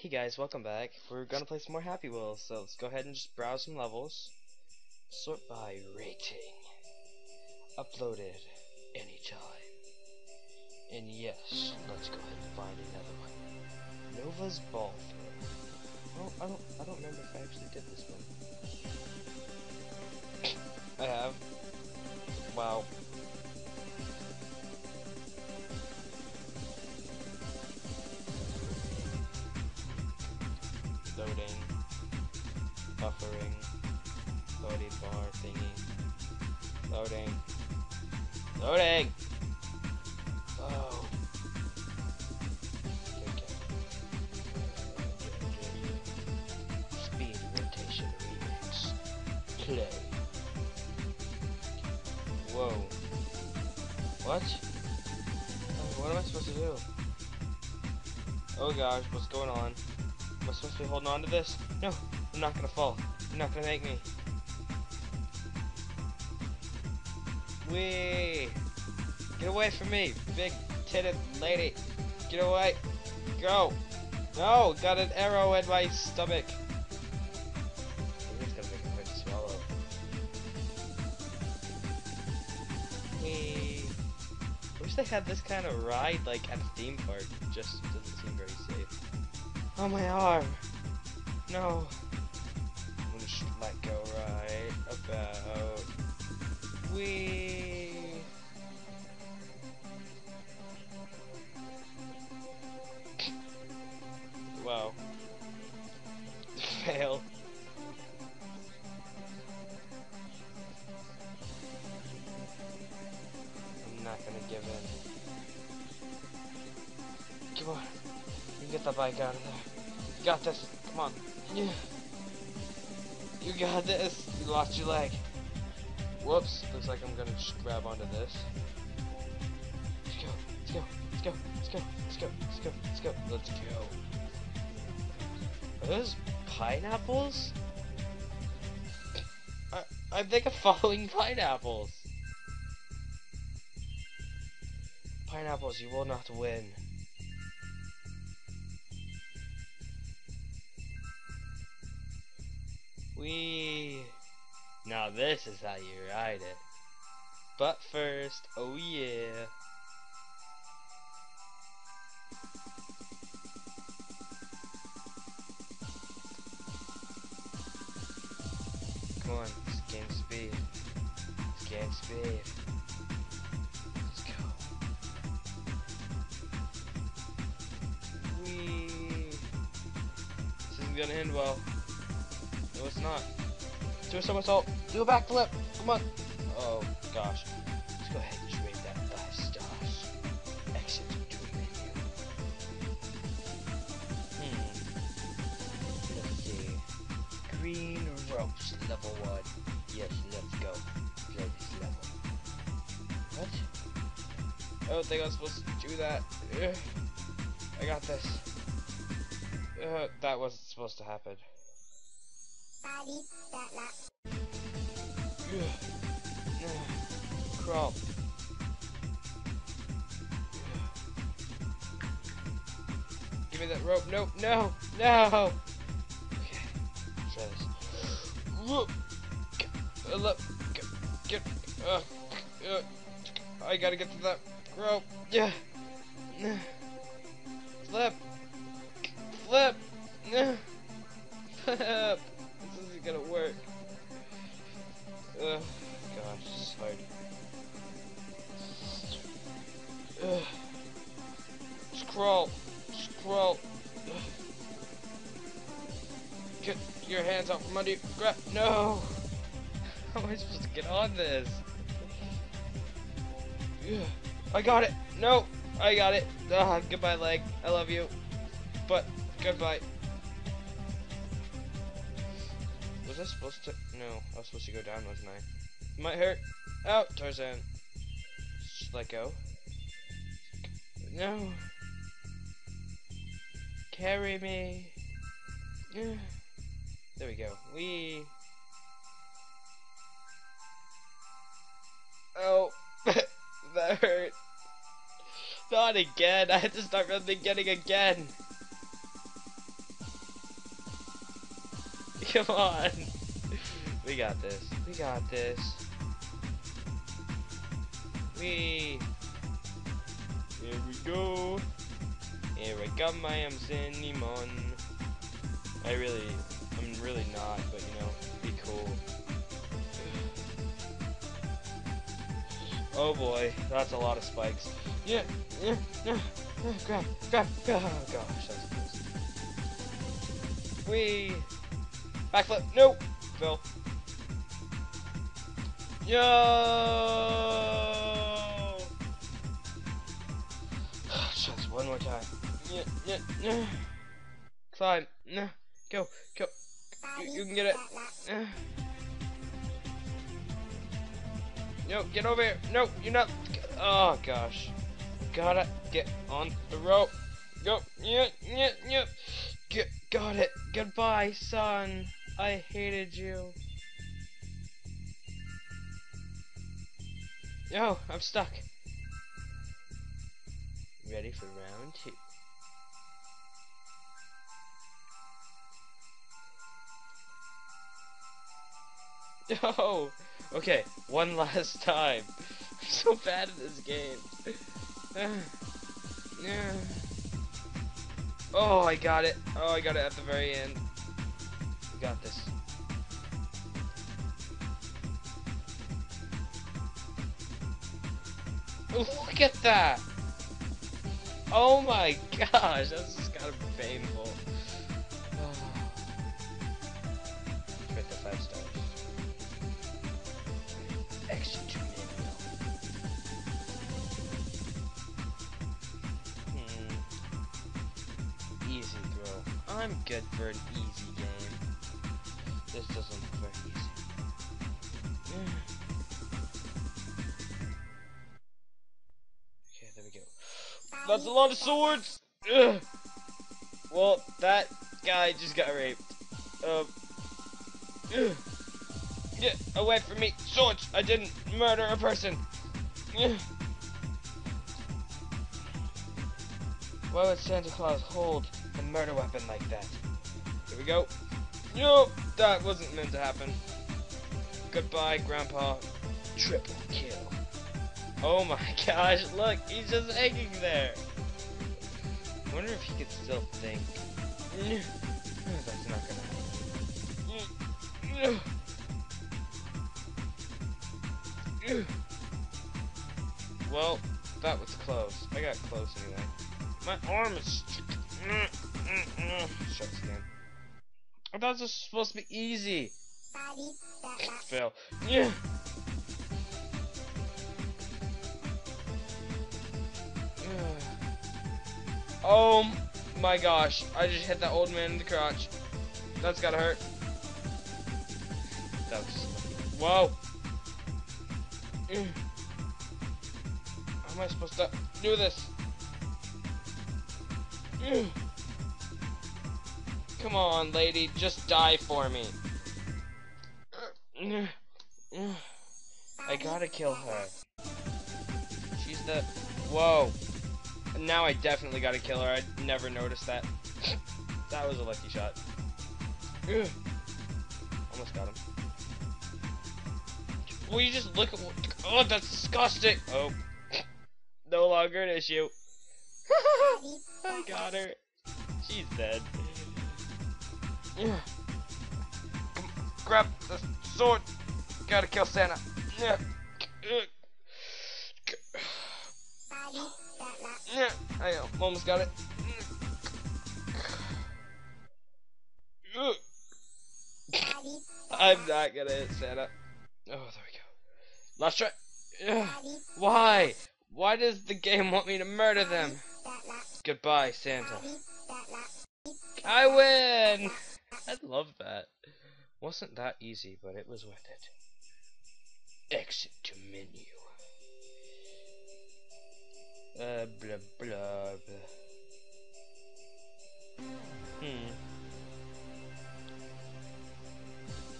Hey guys, welcome back. We're gonna play some more Happy Wheels, so let's go ahead and just browse some levels. Sort by rating. Uploaded anytime. And yes, let's go ahead and find another one. Nova's Ball Throw. Oh, I don't remember if I actually did this one. I have. Wow. Loading. Buffering. Loading bar thingy. Loading. Loading! Oh. Okay. Speed rotation remix. Play. Whoa. What? What am I supposed to do? Oh gosh, what's going on? Am I supposed to be holding on to this? No, I'm not gonna fall. You're not gonna make me. Whee! Get away from me, big titted lady. Get away. Go. No, got an arrow in my stomach. It's gonna make it hard to swallow. Whee! I wish they had this kind of ride like at a theme park. It just doesn't seem very safe. Oh, my arm. No. I'm gonna just let go right about. Whee! Wow. Fail. I'm not gonna give in. Come on. You get the bike out of there. You got this. Come on. Yeah. You got this. You lost your leg. Whoops. Looks like I'm gonna just grab onto this. Let's go. Let's go. Let's go. Let's go. Let's go. Let's go. Let's go. Let's go. Are those pineapples? I think I'm following pineapples. Pineapples, you will not win. Whee! Now this is how you ride it. But first, oh yeah. Come on, just gain speed. Just gain speed. Let's go. Whee! This isn't gonna end well. No, it's not. Do a somersault. Do a backflip. Come on. Oh gosh. Let's go ahead and just rate that 5 stars. Exit to menu. Let's see. Green ropes, level 1. Yes, let's go. Play this level. What? I don't think I was supposed to do that. Ugh. I got this. That wasn't supposed to happen. Crawl. Give me that rope. Nope. No. No. Okay. Try this. Look. Get. I gotta get to that rope. Yeah. Flip. Flip. Flip. This isn't gonna work. Gosh, this is hard. Scroll. Scroll. Get your hands out from under you. Grab. No. How am I supposed to get on this? I got it. No. I got it. Goodbye, leg. I love you. But goodbye. Was I supposed to? No, I was supposed to go down, wasn't I? Might hurt. Out, Tarzan. Just let go. No. Carry me. There we go. Wee. Oh, that hurt. Not again. I had to start from the beginning again. Come on. We got this. We got this. Here we go. Here I come, I am Cinnamon. I'm really not, but you know, be cool. Oh boy, that's a lot of spikes. Yeah, grab. Oh gosh, that's close. Whee! Backflip, no! Phil. Yo! Just one more time. Yeah. Climb. Go. You can get it. No, get over here. No, you're not. Oh gosh. Gotta get on the rope. Go. Yeah. Got it. Goodbye, son. I hated you. No, I'm stuck. Ready for round 2. No! Okay, one last time. I'm so bad at this game. Oh, I got it. Oh, I got it at the very end. We got this. Ooh, look at that! Oh my gosh, that's just gotta be painful. Get the 5 stars. Extra Easy throw. I'm good for an easy game. This doesn't look very easy. Okay, there we go. That's a lot of swords! Ugh. Well, that guy just got raped. Get away from me! Swords! I didn't murder a person! Why would Santa Claus hold a murder weapon like that? Here we go. Nope, that wasn't meant to happen. Goodbye, Grandpa. Triple kill. Oh my gosh, look, he's just hanging there. I wonder if he could still think. That's not gonna happen. Well, that was close. I got close anyway. My arm is shucks again. I thought this was supposed to be easy. Fail. Yeah. Oh my gosh! I just hit that old man in the crotch. That's gotta hurt. That was just lucky. Whoa! How am I supposed to do this? Come on, lady, just die for me. I gotta kill her. She's the... Whoa. Now I definitely gotta kill her. I never noticed that. That was a lucky shot. Almost got him. Will you just look at what... Oh, that's disgusting. Oh. No longer an issue. I got her. She's dead. Grab the sword. Gotta kill Santa. I almost got it. I'm not gonna hit Santa. Oh, there we go. Last try. Why? Why does the game want me to murder them? Goodbye, Santa. I win! I love that. Wasn't that easy, but it was worth it. Exit to menu. Blah blah blah.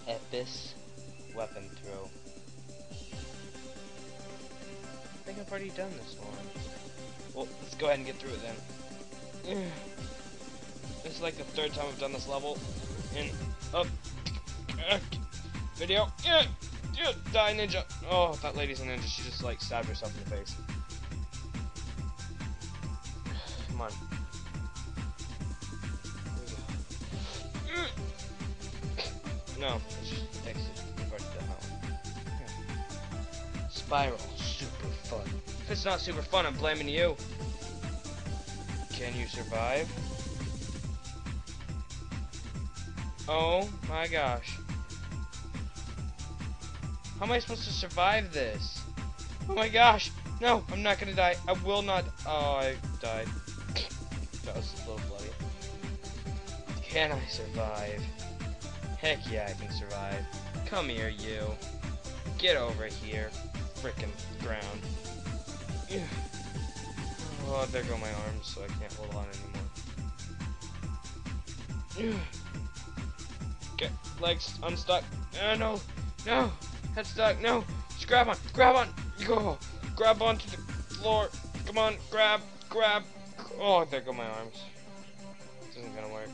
Epis weapon throw. I think I've already done this one. Well, let's go ahead and get through it then. This is like the 3rd time I've done this level. And up. Video. Yeah. Yeah. Die, ninja. Oh, that lady's a ninja. She just like stabbed herself in the face. Come on. Here we go. No. Let's just exit. Right to the hell. Spiral. Super fun. If it's not super fun, I'm blaming you. Can you survive? Oh my gosh. How am I supposed to survive this? Oh my gosh. No, I'm not gonna die. I will not. Oh, I died. That was a little bloody. Can I survive? Heck yeah, I can survive. Come here, you. Get over here. Frickin' ground. Oh, there go my arms, so I can't hold on anymore. Okay, legs unstuck. No, no, head stuck. No, just grab on, grab on. Go, grab onto the floor. Come on, grab, grab. Oh, there go my arms. This isn't gonna work.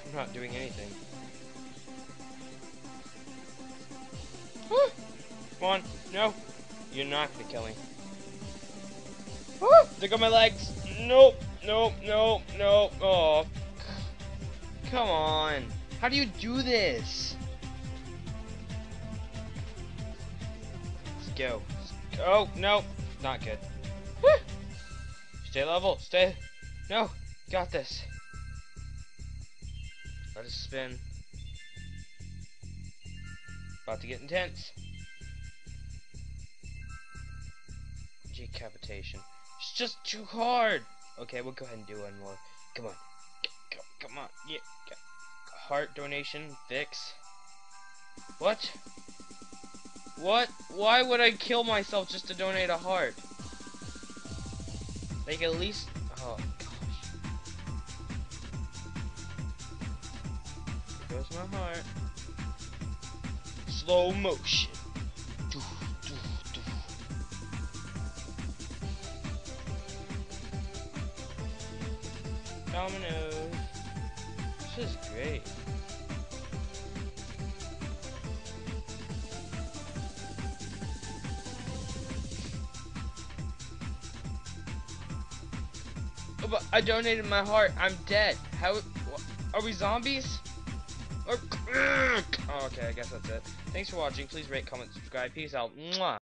I'm not doing anything. Come on, no, you're not gonna kill me. There go my legs. Nope, nope, nope, nope. Oh, come on. How do you do this? Let's go. Oh, no, not good. Stay level, stay. No, got this. Let us spin. About to get intense. Decapitation. It's just too hard. Okay, we'll go ahead and do one more. Come on. Come on. Yeah. Heart donation. Fix. What? What? Why would I kill myself just to donate a heart? Like at least. Oh gosh. Here goes my heart. Slow motion. Dominoes. This is great. Oh, but I donated my heart. I'm dead. How? Are we zombies? Or, oh, okay, I guess that's it. Thanks for watching. Please rate, comment, subscribe. Peace out. Mwah.